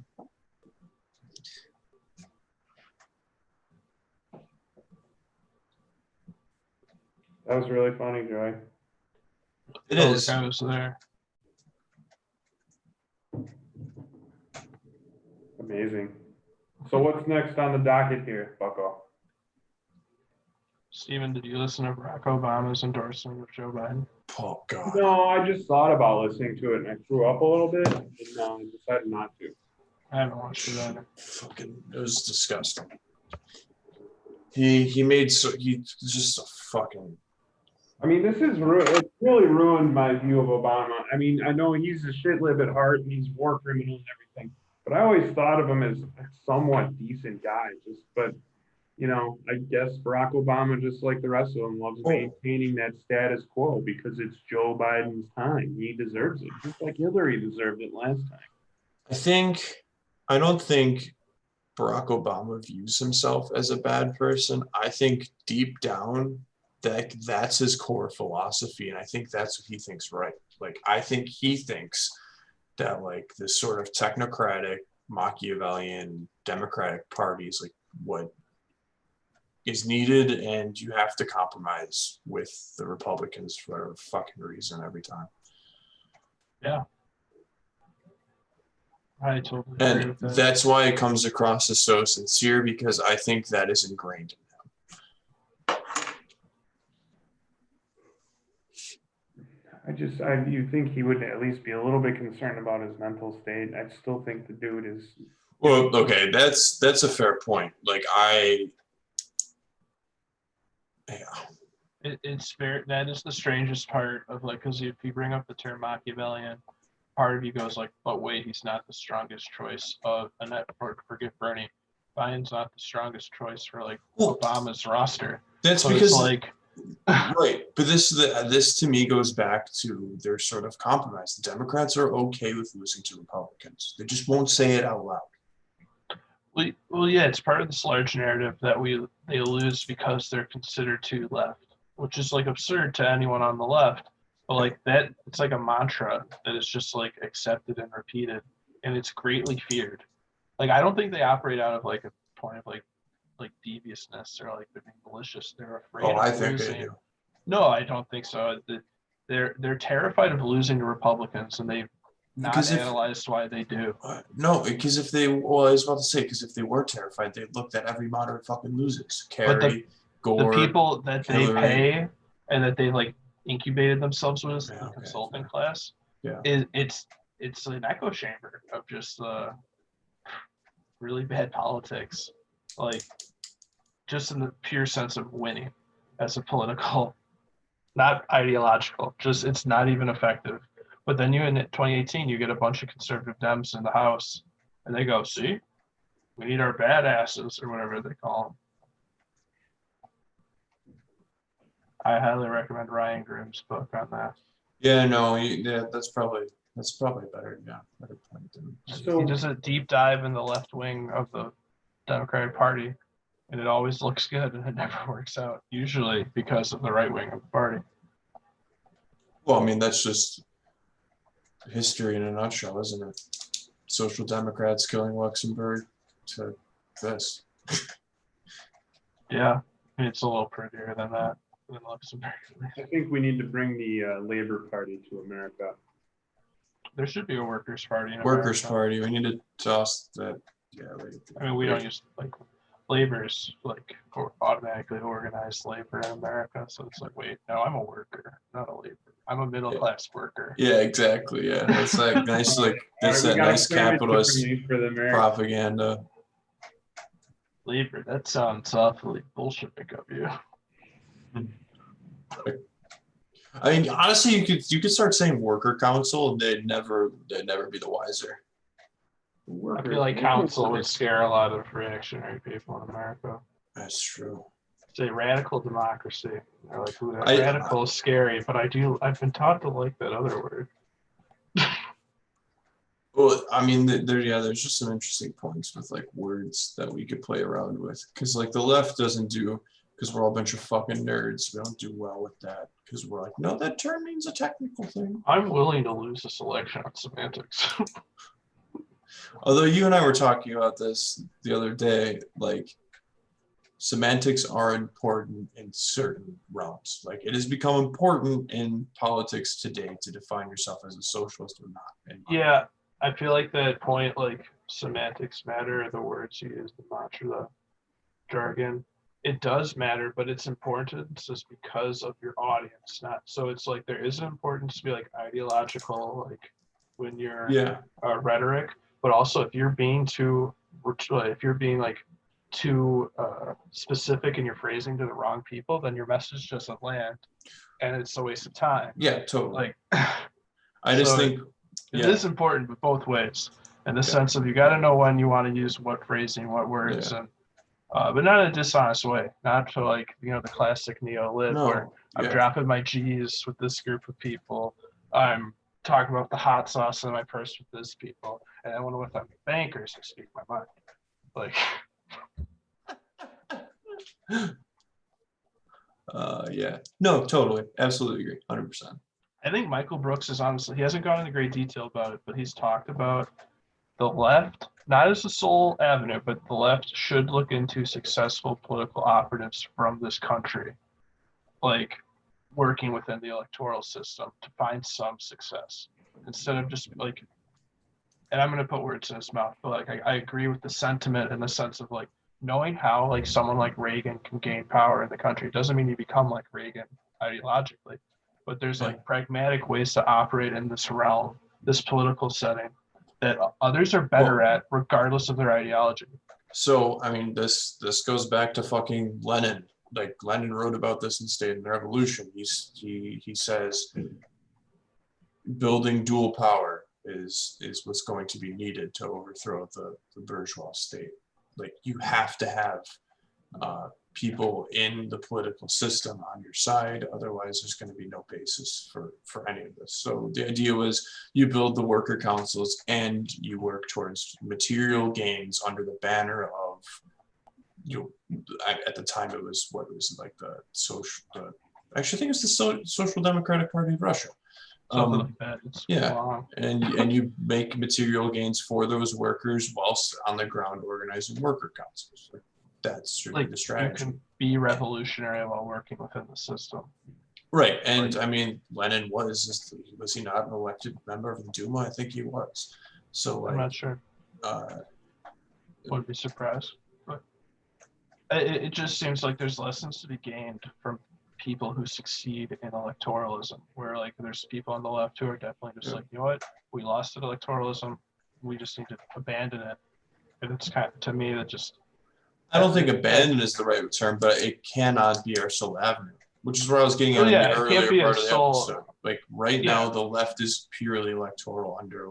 That was really funny, Joey. It is. The guy was there. Amazing. So what's next on the docket here, Bucko? Steven, did you listen to Barack Obama's endorsement of Joe Biden? Oh God. No, I just thought about listening to it and I threw up a little bit and I decided not to. I haven't watched it either. Fucking, it was disgusting. He's just a fucking. I mean, it's really ruined my view of Obama. I mean, I know he's a shit lib at heart and he's war criminal and everything, but I always thought of him as a somewhat decent guy. But you know, I guess Barack Obama, just like the rest of them, loves maintaining that status quo because it's Joe Biden's time. He deserves it, just like Hillary deserved it last time. I don't think Barack Obama views himself as a bad person. I think deep down that's his core philosophy, and I think that's what he thinks right. Like, I think he thinks that like this sort of technocratic, Machiavellian, Democratic Party is like what is needed, and you have to compromise with the Republicans for whatever fucking reason every time. Yeah. I totally agree And with that. that's why it comes across as so sincere, because I think that is ingrained in him. You think he would at least be a little bit concerned about his mental state. I still think the dude is. Well, okay, that's a fair point. Like It's fair. That is the strangest part of like, because if you bring up the term Machiavellian, part of you goes like, but wait, he's not the strongest choice of forget Bernie. Biden's not the strongest choice for like Obama's roster. That's so because it's like right, but this to me goes back to their sort of compromise. The Democrats are okay with losing to Republicans. They just won't say it out loud. Well, yeah, it's part of this large narrative that they lose because they're considered too left, which is like absurd to anyone on the left. But like that, it's like a mantra that is just like accepted and repeated, and it's greatly feared. Like I don't think they operate out of like a point of like deviousness or like they're being malicious. They're afraid. Oh, I of think losing. they do. No, I don't think so. They're terrified of losing to Republicans, and they've not analyzed why they do. No, because if they, well, I was about to say, because if they were terrified, they'd look that every moderate fucking loses. Kerry, Gore, the people that Hillary. they pay and that they like incubated themselves with the consulting class, it's an echo chamber of just really bad politics, like just in the pure sense of winning as a political, not ideological, just it's not even effective. But then in 2018, you get a bunch of conservative Dems in the House, and they go, see, we need our badasses, or whatever they call them. I highly recommend Ryan Grimm's book on that. Yeah, no, that's probably That's probably better. Yeah, better point than. So- He does a deep dive in the left wing of the Democratic Party, and it always looks good, and it never works out. Usually because of the right wing of the party. Well, I mean, that's just history in a nutshell, isn't it? Social Democrats killing Luxembourg to this. Yeah, I mean, it's a little prettier than that than Luxembourg. I think we need to bring the Labor Party to America. There should be a workers' party. In Workers' America. Party. We need to toss that. Yeah, I mean, we don't use like labor's like automatically organized labor in America. So it's like, wait, no, I'm a worker, not a labor. I'm a middle class worker. Yeah, exactly. Yeah, that's like nice, like that's All right, that we got a nice sandwich capitalist for the American. propaganda. Labor. That sounds awfully bullshitting of you. I mean, honestly, you could start saying worker council, and they'd never be the wiser. I feel like council would scare a lot of reactionary people in America. That's true. Say radical democracy. They're like, ooh, that I- radical is scary, but I've been taught to like that other word. Well, I mean, there's just some interesting points with like words that we could play around with, because like the left doesn't do, because we're all a bunch of fucking nerds. We don't do well with that, because we're like, no, that term means a technical thing. I'm willing to lose this election on semantics. Although you and I were talking about this the other day, like semantics are important in certain realms. Like it has become important in politics today to define yourself as a socialist or not. And Yeah, I feel like that point, like semantics matter, the words you use, the mantra, the jargon, it does matter, but it's important just because of your audience. Not so it's like there is an importance to be like ideological, like when you're yeah, rhetoric, but also if you're being too like too specific in your phrasing to the wrong people, then your message doesn't land, and it's a waste of time. yeah, totally. Like, I just so think it yeah. is important, but both ways. In the Yeah. sense of you got to know when you want to use what phrasing, what words, and but not in a dishonest way. Not to like the classic neo-lib where No, I'm yeah. dropping my G's with this group of people. I'm talking about the hot sauce in my purse with this people, and then when I'm with my bankers, I speak my mind. Like, Yeah, no, totally, absolutely agree, 100%. I think Michael Brooks is honestly, he hasn't gone into great detail about it, but he's talked about the left, not as the sole avenue, but the left should look into successful political operatives from this country, like working within the electoral system to find some success instead of just like, and I'm going to put words in his mouth, but like, I agree with the sentiment in the sense of like knowing how like someone like Reagan can gain power in the country doesn't mean you become like Reagan ideologically, but there's like pragmatic ways to operate in this realm, this political setting that others are better at regardless of their ideology. So I mean, this goes back to fucking Lenin. Like Lenin wrote about this in State and Revolution. He says building dual power is what's going to be needed to overthrow the bourgeois state. Like you have to have people in the political system on your side, otherwise there's going to be no basis for any of this. So the idea was you build the worker councils and you work towards material gains under the banner of at the time it was like the actually I think it's the Social Democratic Party of Russia. Something like that. It's long. And you make material gains for those workers whilst on the ground organizing worker councils. That's really Like the strategy. you can be revolutionary while working within the system. Right, and I mean, Lenin was he not an elected member of the Duma? I think he was. So I'm not sure. Wouldn't be surprised. But it just seems like there's lessons to be gained from people who succeed in electoralism, where like there's people on the left who are definitely just like, you know what, we lost at electoralism, we just need to abandon it. And it's kind of, to me, that just, I don't think abandon is the right term, but it cannot be our sole avenue, which is where I was getting at in the earlier part of the episode. Like right now, the left is purely electoral under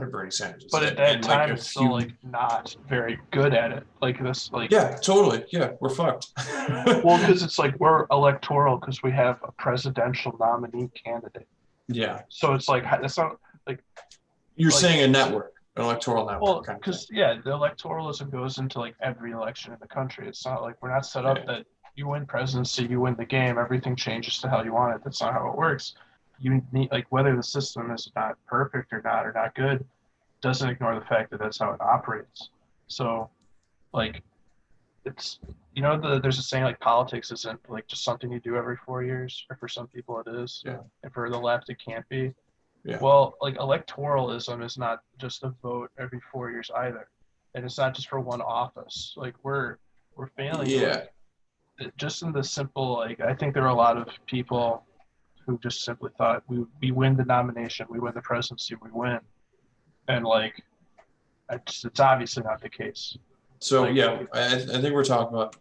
Bernie Sanders. But at that time, it's still like not very good at it. Like this, like yeah, totally, yeah, we're fucked. well, because it's like we're electoral because we have a presidential nominee candidate. Yeah. So it's like that's not like You're like, saying a network, an electoral network well, kind of because thing. yeah, the electoralism goes into like every election in the country. It's not like we're not set up Yeah. that you win presidency, you win the game, everything changes to how you want it. That's not how it works. You need like whether the system is not perfect or not good, doesn't ignore the fact that that's how it operates. So like it's there's a saying like politics isn't like just something you do every 4 years, or for some people it is, Yeah. and for the left it can't be. Yeah. Well, like electoralism is not just a vote every 4 years either, and it's not just for one office. Like we're failing to Yeah. like just in the simple like I think there are a lot of people who just simply thought we win the nomination, we win the presidency, we win, and like it's obviously not the case. So Like yeah, I think we're talking about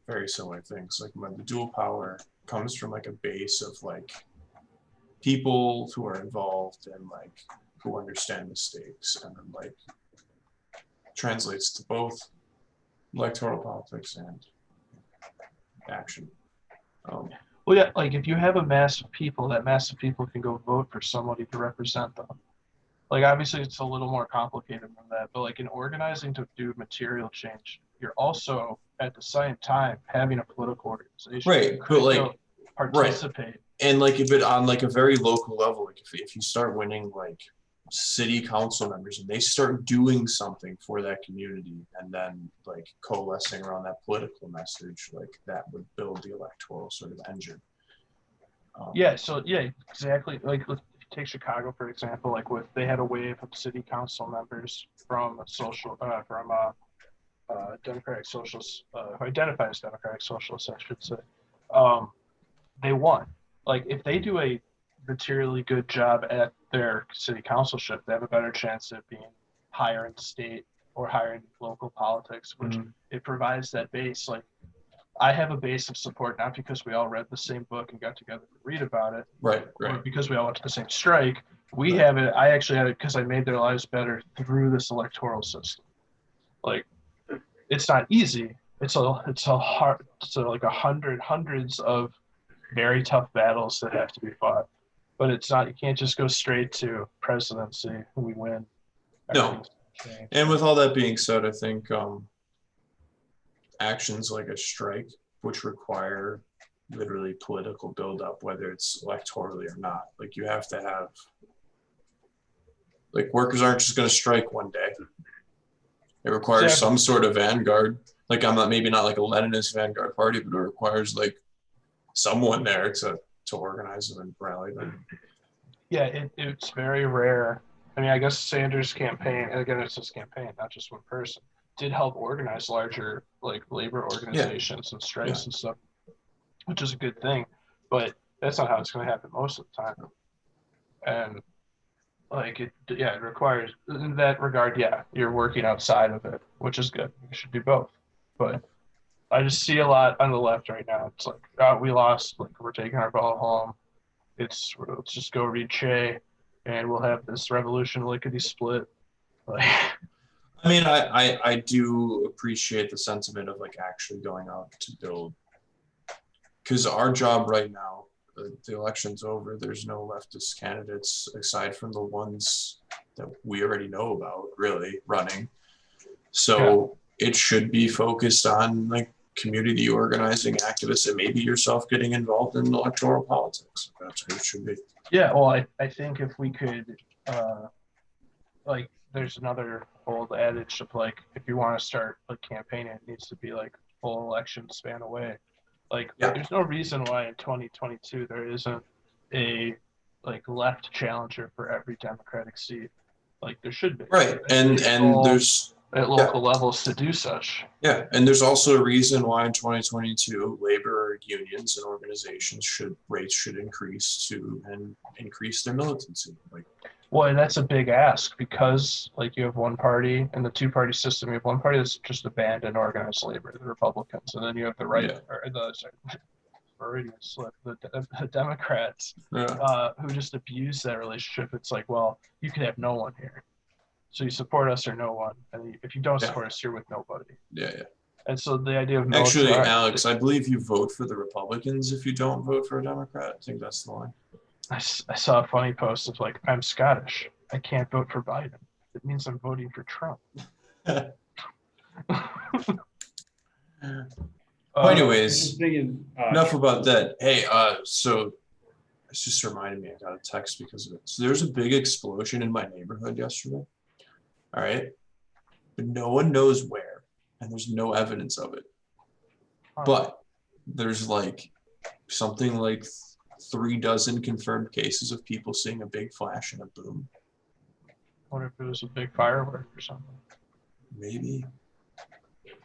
very similar things. Like when the dual power comes from like a base of like people who are involved and like who understand the stakes, and then like translates to both electoral politics and action. well, yeah, like if you have a mass of people, that mass of people can go vote for somebody to represent them. Like obviously it's a little more complicated than that, but like in organizing to do material change, you're also at the same time having a political organization. Right, but like participate. And like if it on like a very local level, like if you start winning like city council members and they start doing something for that community and then like coalescing around that political message, like that would build the electoral sort of engine. Yeah, so yeah, exactly. Like if you take Chicago for example, like they had a wave of city council members from Democratic Socialists, who identify as Democratic Socialists, I should say. They won. Like if they do a materially good job at their city councilship, they have a better chance of being higher in state or higher in local politics, which it provides that base. Like I have a base of support not because we all read the same book and got together to read about it, right, or because we all went to the same strike. We have it. I actually have it because I made their lives better through this electoral system. Like it's not easy. It's a hard. So like hundreds of very tough battles that have to be fought. But it's not, you can't just go straight to presidency. We win. No. And with all that being said, I think actions like a strike, which require literally political buildup, whether it's electorally or not, like you have to have, like workers aren't just going to strike one day. It requires some sort of vanguard. Like maybe not like a Leninist vanguard party, but it requires like someone there to organize them and rally them. Yeah, it's very rare. I mean, I guess Sanders' campaign, and again, it's his campaign, not just one person, did help organize larger like labor organizations and strikes and stuff, which is a good thing. But that's not how it's going to happen most of the time. And like it requires in that regard. Yeah, you're working outside of it, which is good. You should do both. But I just see a lot on the left right now. It's like, oh, we lost. Like we're taking our ball home. Let's just go read Che, and we'll have this revolution lickety split. Like, I mean, I do appreciate the sentiment of like actually going out to build, because our job right now, the election's over. There's no leftist candidates aside from the ones that we already know about really running. So it should be focused on like community organizing activists and maybe yourself getting involved in electoral politics. That's what it should be. Yeah, well, I think if we could, like, there's another old adage of like, if you want to start a campaign, it needs to be like full election span away. Like, there's no reason why in 2022 there isn't a like left challenger for every Democratic seat. Like there should be. Right, and there's at local levels to do such. Yeah, and there's also a reason why in 2022 labor unions and organizations should increase and increase their militancy. Like, well, and that's a big ask because like you have one party in the two-party system. You have one party that's just abandoned organized labor, the Republicans, and then you have the right or the Democrats who just abuse that relationship. It's like, well, you could have no one here. So you support us or no one, and if you don't support us, you're with nobody. Yeah. And so the idea of Alex, I believe you vote for the Republicans if you don't vote for a Democrat. I think that's the line. I saw a funny post of like, I'm Scottish. I can't vote for Biden. It means I'm voting for Trump. Anyways, The thing is, enough about that. Hey, so it's just reminded me I got a text because of it. So there's a big explosion in my neighborhood yesterday. All right. But no one knows where, and there's no evidence of it. But there's like something like 36 confirmed cases of people seeing a big flash and a boom. I wonder if it was a big firework or something. Maybe.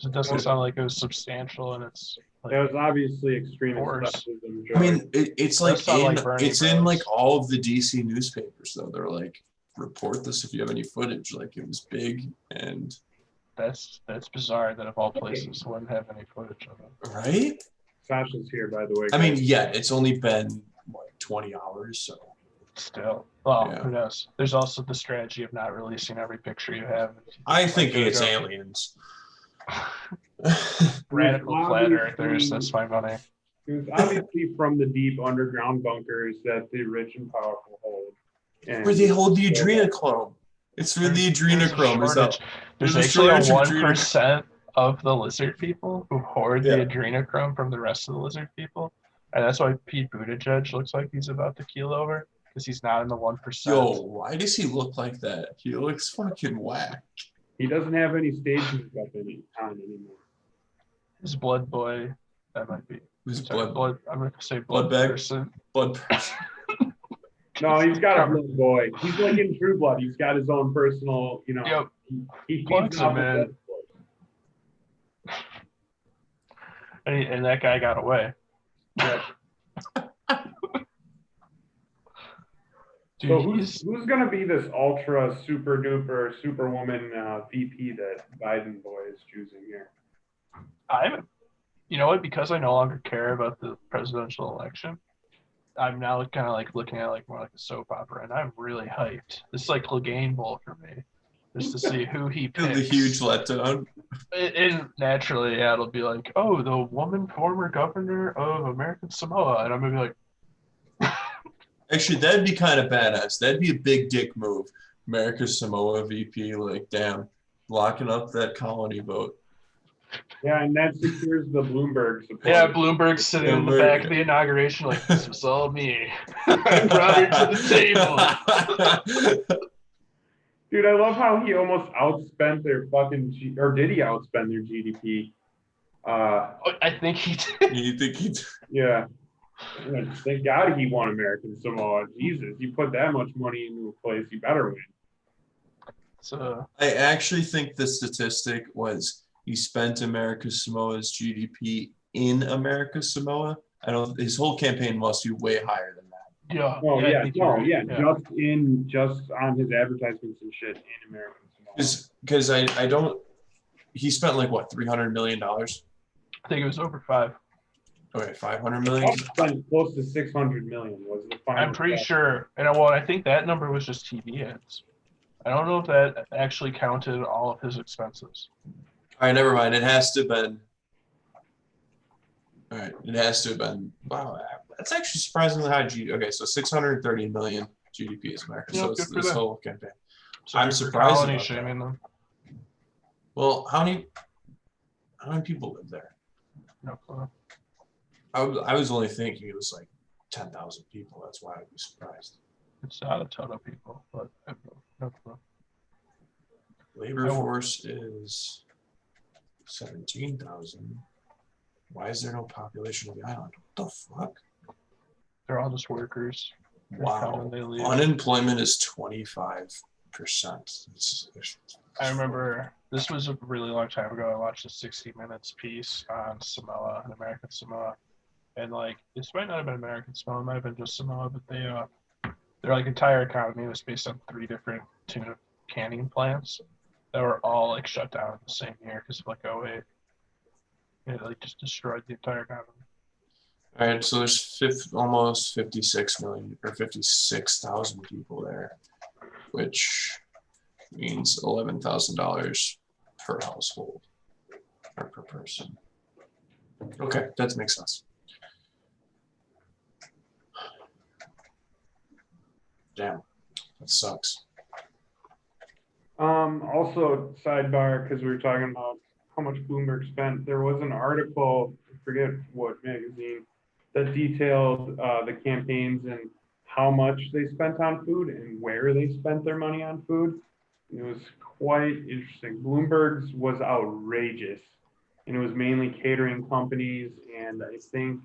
It doesn't sound like it was substantial, and it's like, that was obviously extremist Force. leftism, I mean, it's like That's not in like Bernie it's in Bros. like all of the DC newspapers though. They're like, report this if you have any footage. Like it was big and that's bizarre that of all places wouldn't have any footage of it. right. Sasha's here, by the way. I mean, yeah, it's only been like 20 hours, so Still, well, Yeah. who knows? There's also the strategy of not releasing every picture you have. I think Like, it's go- aliens. Radical flat Obviously- earthers. That's my money. It was obviously from the deep underground bunkers that the rich and powerful hold. And Where they hold the adrenochrome. It's where the adrenochrome is up. There's There's a actually a shortage of 1% of the lizard people who hoard Yeah. the adrenochrome from the rest of the lizard people, and that's why Pete Buttigieg looks like he's about to keel over because he's not in the 1%. Yo, why does he look like that? He looks fucking whack. he doesn't have any stage makeup on anymore. His blood boy, that might be. His Sorry, blood I'm going to say blood blood bag? person. person. No, he's got a blood boy. He's like in True Blood. He's got his own personal, you know. Yep. He feeds Plugs off him the in. blood boy. And that guy got away. Yeah. Dude, So he's who's gonna be this ultra super duper superwoman VP that Biden boy is choosing here? I'm, you know what? Because I no longer care about the presidential election, I'm now kind of like looking at like more like a soap opera, and I'm really hyped. This is like Clegane Bowl for me, just to see who he picks. The huge letdown. And naturally, yeah, it'll be like, oh, the woman former governor of American Samoa, and I'm gonna be like, Actually, that'd be kind of badass. That'd be a big dick move. America's Samoa VP, like, damn, locking up that colony vote. Yeah, and that secures the Bloomberg support. yeah, Bloomberg's sitting in the Bloomberg. back of the inauguration, like, this was all me. I brought her to the table. Dude, I love how he almost outspent their fucking or did he outspend their GDP? I think he did. You think he'd... Yeah. Thank God he won American Samoa. Jesus, you put that much money into a place, you better win. So I actually think the statistic was he spent America's Samoa's GDP in America's Samoa. I don't. His whole campaign must be way higher than that. yeah. Oh I yeah, think you're no, right. yeah, just on his advertisements and shit in American Samoa. Because I don't. He spent like what, $300 million? I think it was over 5. Okay, 500 million. Trump spent close to 600 million was the final. I'm pretty stat. sure, and well, I think that number was just TV ads. I don't know if that actually counted all of his expenses. All right, never mind. It has to have been. All right, it has to have been. Wow, that's actually surprisingly high. Okay, so 630 million GDP is America. Yeah, So good it's for this them. whole campaign. So I'm for surprised colony about that. shaming them. Well, how many people live there? No clue. I was only thinking it was like 10,000 people. That's why I'd be surprised. It's not a ton of people, but I have no clue. Labor I won't- force is 17,000. Why is there no population of the island? What the fuck? They're all just workers. They come Wow. and they leave. Unemployment is 25%. I remember this was a really long time ago. I watched a 60 Minutes piece on Samoa and American Samoa, and like this might not have been American Samoa, it might have been just Samoa, but their like entire economy was based on 3 different tuna canning plants that were all like shut down in the same year because of like 08. It like just destroyed the entire economy. All right, so there's almost 56 million or 56,000 people there, which means $11,000 per household or per person. Okay, that makes sense. Damn, that sucks. Also sidebar, because we were talking about how much Bloomberg spent, there was an article, I forget what magazine, that detailed the campaigns and how much they spent on food and where they spent their money on food. It was quite interesting. Bloomberg's was outrageous, and it was mainly catering companies, and I think,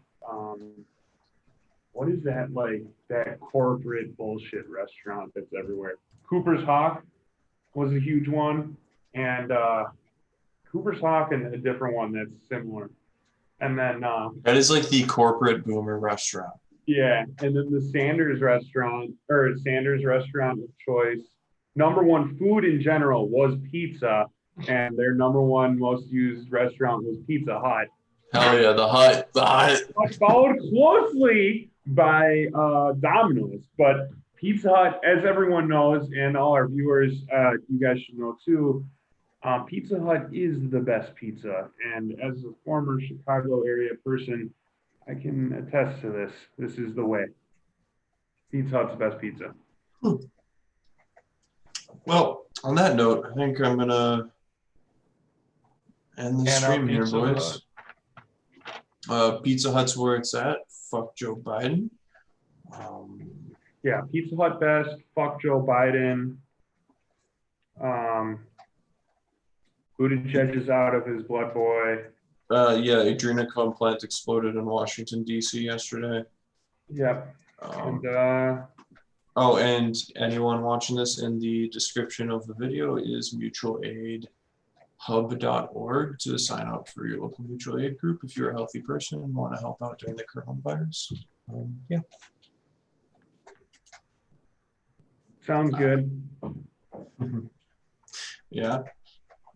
what is that, like, that corporate bullshit restaurant that's everywhere? Cooper's Hawk was a huge one, and Cooper's Hawk and a different one that's similar. And then That is like the corporate boomer restaurant. yeah, and then the Sanders restaurant of choice. Number one food in general was pizza, and their number one most used restaurant was Pizza Hut. Hell yeah, the Hut, the Hut. But followed closely by Domino's. But Pizza Hut, as everyone knows, and all our viewers, you guys should know too, Pizza Hut is the best pizza. And as a former Chicago area person, I can attest to this. This is the way. Pizza Hut's the best pizza. Well, on that note, I think I'm gonna end the And stream here, Pizza boys. Pizza Hut's where it's at. Fuck Joe Biden. Yeah, Pizza Hut best. Fuck Joe Biden. Buttigieg is out of his blood boy. Yeah, adrenochrome plant exploded in Washington, D.C. yesterday. Yep. Um, And oh, and anyone watching this, in the description of the video is mutualaidhub.org to sign up for your local mutual aid group if you're a healthy person and want to help out during the coronavirus. Yeah. sounds good. Yeah.